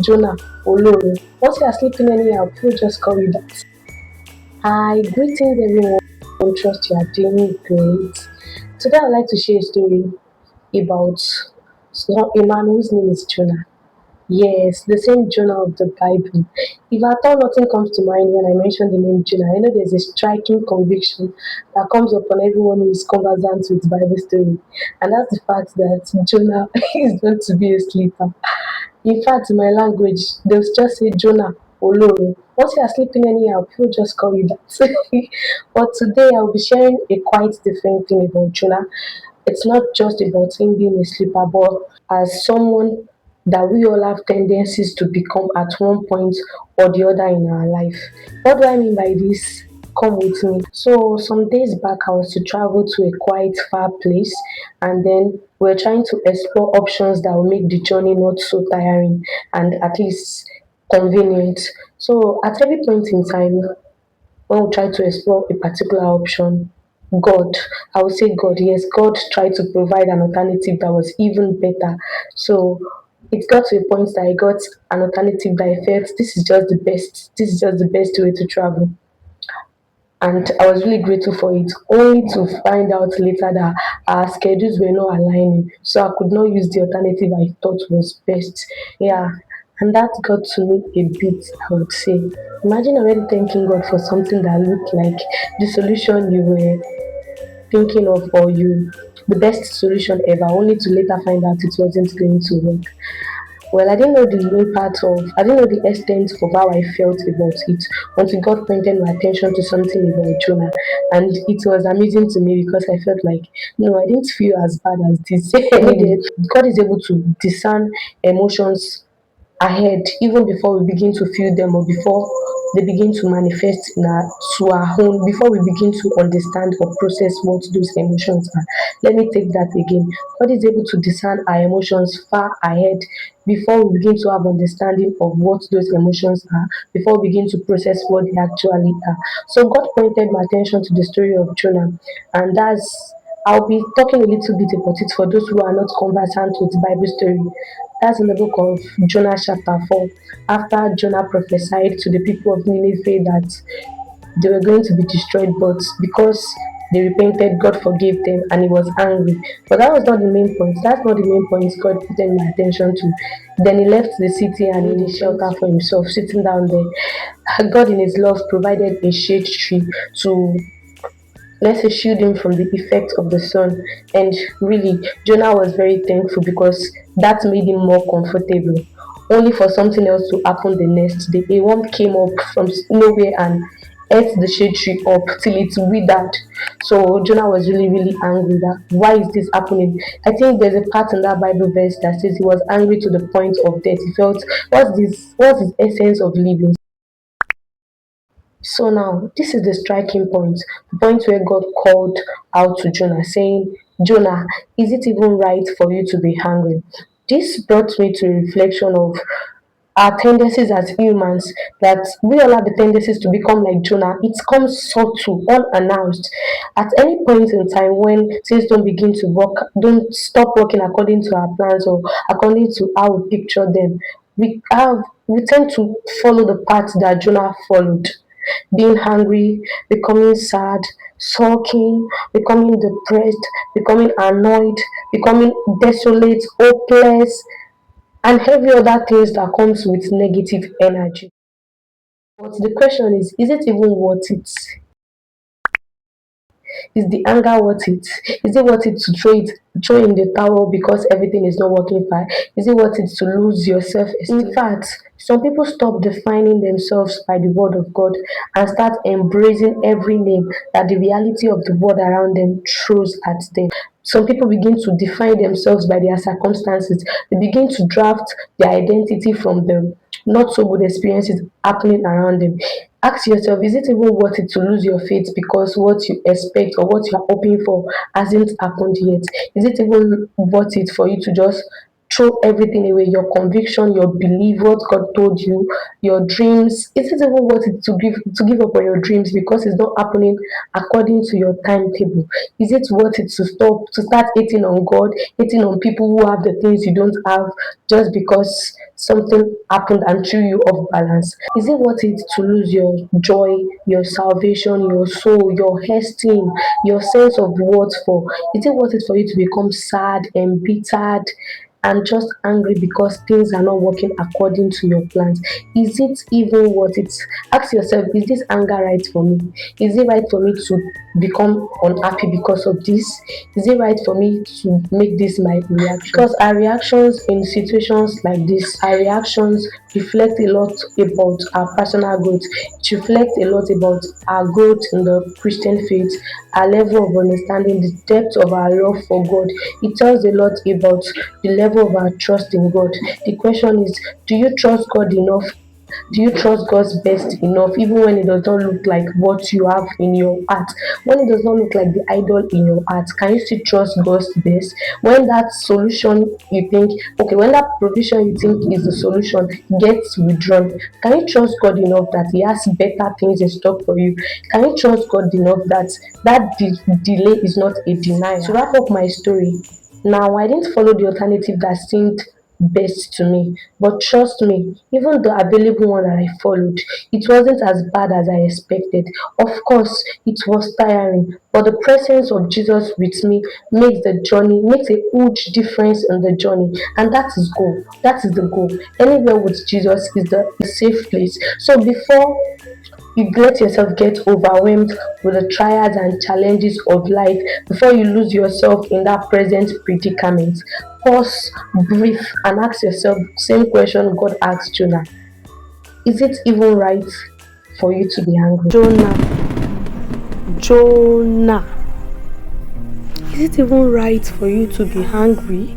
Jonah Oloro. Once you are sleeping anyhow, people just call you that. Hi, greetings everyone. Trust you are doing great. Today I'd like to share a story about a man whose name is Jonah. Yes, the same Jonah of the Bible. If at all nothing comes to mind when I mention the name Jonah, I know there's a striking conviction that comes upon everyone who is conversant with Bible story, and that's the fact that Jonah is going to be a sleeper. In fact, in my language, they'll just say Jonah Oloro. Once you are sleeping anyhow, people just call you that. But today I'll be sharing a quite different thing about Jonah. It's not just about him being a sleeper, but as someone that we all have tendencies to become at one point or the other in our life. What do I mean by this? Come with me. So some days back I was to travel to a quite far place, and then we're trying to explore options that will make the journey not so tiring and at least convenient. So at every point in time when we try to explore a particular option, God, I would say God, yes, God tried to provide an alternative that was even better. So it got to a point that I got an alternative that I felt this is just the best way to travel. And I was really grateful for it, only to find out later that our schedules were not aligning. So I could not use the alternative I thought was best. Yeah. And that got to me a bit, I would say. Imagine already thanking God for something that looked like the solution you were thinking of, or you the best solution ever, only to later find out it wasn't going to work. Well, I didn't know the extent of how I felt about it until God pointed my attention to something about Jonah. And it was amazing to me because I felt like, no, I didn't feel as bad as this. God is able to discern emotions ahead even before we begin to feel them, or before they begin to manifest to our own, before we begin to understand or process what those emotions are. Let me take that again. God is able to discern our emotions far ahead before we begin to have understanding of what those emotions are, before we begin to process what they actually are. So God pointed my attention to the story of Jonah, and I'll be talking a little bit about it for those who are not conversant with Bible story. That's in the book of Jonah chapter 4. After Jonah prophesied to the people of Nineveh that they were going to be destroyed, but because they repented, God forgave them and he was angry. But that was not the main point. That's not the main point God put my attention to. Then he left the city and made a shelter for himself, sitting down there. God, in his love, provided a shade tree to, let's say, shield him from the effect of the sun. And really, Jonah was very thankful because that made him more comfortable. Only for something else to happen the next day. A worm came up from nowhere and ate the shade tree up till it withered. So Jonah was really, really angry that why is this happening? I think there's a part in that Bible verse that says he was angry to the point of death. He felt, what's this essence of living? So now, this is the striking point, the point where God called out to Jonah, saying, Jonah, is it even right for you to be hungry? This brought me to a reflection of our tendencies as humans, that we all have the tendencies to become like Jonah. It comes subtle, unannounced. At any point in time when things don't begin to work, don't stop working according to our plans or according to how we picture them, we tend to follow the path that Jonah followed, being hungry, becoming sad, sulking, becoming depressed, becoming annoyed, becoming desolate, hopeless, and every other things that comes with negative energy. But the question is it even worth it? Is the anger worth it? Is it worth it to throw in the towel because everything is not working fine? Is it worth it to lose your self-esteem? In fact, some people stop defining themselves by the word of God and start embracing every name that the reality of the world around them throws at them. Some people begin to define themselves by their circumstances. They begin to draft their identity from the not so good experiences happening around them. Ask yourself, is it even worth it to lose your faith because what you expect or what you are hoping for hasn't happened yet? Is it even worth it for you to just throw everything away, your conviction, your belief, what God told you, your dreams. Is it even worth it to give up on your dreams because it's not happening according to your timetable? Is it worth it to start hating on God, hating on people who have the things you don't have just because something happened and threw you off balance? Is it worth it to lose your joy, your salvation, your soul, your esteem, your sense of worth for? Is it worth it for you to become sad, embittered, and just angry because things are not working according to your plans? Is it even worth it? Ask yourself, is this anger right for me? Is it right for me to become unhappy because of this? Is it right for me to make this my reaction? Because our reactions in situations like this, our reactions reflect a lot about our personal growth. It reflects a lot about our growth in the Christian faith, our level of understanding, the depth of our love for God. It tells a lot about the level of our trust in God. The question is, do you trust God enough? Do you trust God's best enough, even when it does not look like what you have in your heart? When it does not look like the idol in your heart, can you still trust God's best? When that solution you think, okay, when that provision you think is the solution gets withdrawn, can you trust God enough that He has better things in stock for you? Can you trust God enough that delay is not a denial? To wrap up my story, now, I didn't follow the alternative that seemed best to me, but trust me, even the available one that I followed, it wasn't as bad as I expected. Of course, it was tiring, but the presence of Jesus with me makes a huge difference in the journey, and that is goal. That is the goal. Anywhere with Jesus is the safe place. So before you let yourself get overwhelmed with the trials and challenges of life, before you lose yourself in that present predicament, pause, breathe, and ask yourself the same question God asked Jonah. Is it even right for you to be angry? Jonah, is it even right for you to be angry?